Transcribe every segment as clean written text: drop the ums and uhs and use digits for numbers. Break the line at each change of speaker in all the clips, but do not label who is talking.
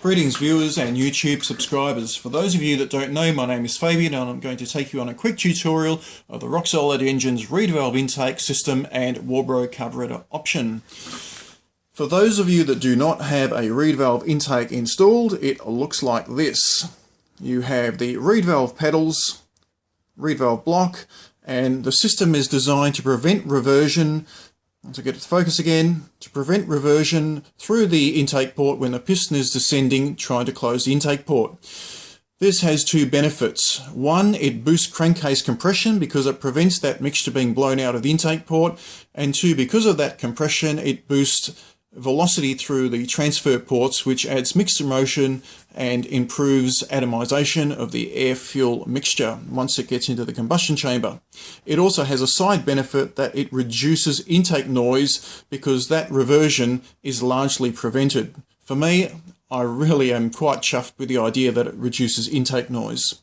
Greetings viewers and YouTube subscribers. For those of you that don't know, my name is Fabian and I'm going to take you on a quick tutorial of the Rock Solid Engine's reed valve intake system and Walbro carburetor option. For those of you that do not have a reed valve intake installed, it looks like this. You have the reed valve pedals, reed valve block, and the system is designed to prevent reversion. To get it to focus again, to prevent reversion through the intake port when the piston is descending, trying to close the intake port. This has two benefits. One, it boosts crankcase compression because it prevents that mixture being blown out of the intake port. And two, because of that compression, it boosts velocity through the transfer ports, which adds mixture motion and improves atomization of the air-fuel mixture once it gets into the combustion chamber. It also has a side benefit that it reduces intake noise because that reversion is largely prevented. For me, I really am quite chuffed with the idea that it reduces intake noise.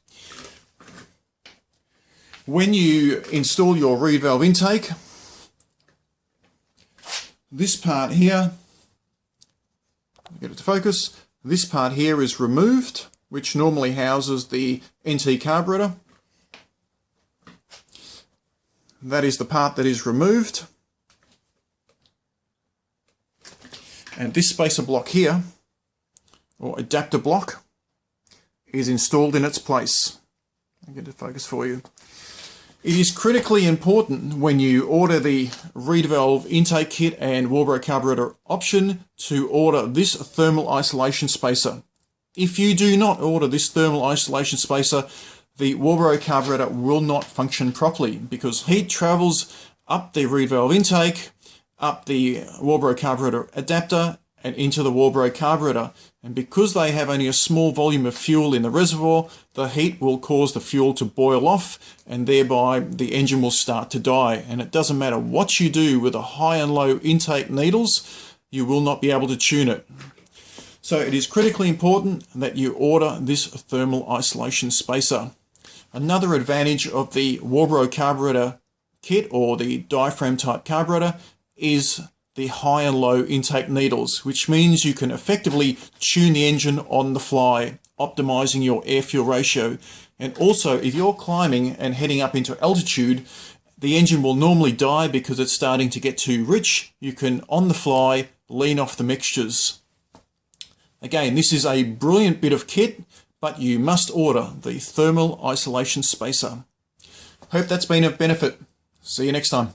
When you install your reed valve intake, this part here, get it to focus, this part here is removed, which normally houses the NT carburetor. That is the part that is removed. And this spacer block here, or adapter block, is installed in its place. I'll get it to focus for you. It is critically important when you order the reed valve intake kit and Walbro carburetor option to order this thermal isolation spacer. If you do not order this thermal isolation spacer, the Walbro carburetor will not function properly because heat travels up the reed valve intake, up the Walbro carburetor adapter and into the Walbro carburetor. And because they have only a small volume of fuel in the reservoir, the heat will cause the fuel to boil off and thereby the engine will start to die. And it doesn't matter what you do with the high and low intake needles, you will not be able to tune it. So it is critically important that you order this thermal isolation spacer. Another advantage of the Walbro carburetor kit or the diaphragm type carburetor is the high and low intake needles, which means you can effectively tune the engine on the fly, optimizing your air-fuel ratio. And also, if you're climbing and heading up into altitude, the engine will normally die because it's starting to get too rich. You can, on the fly, lean off the mixtures. Again, this is a brilliant bit of kit, but you must order the thermal isolation spacer. Hope that's been of benefit. See you next time.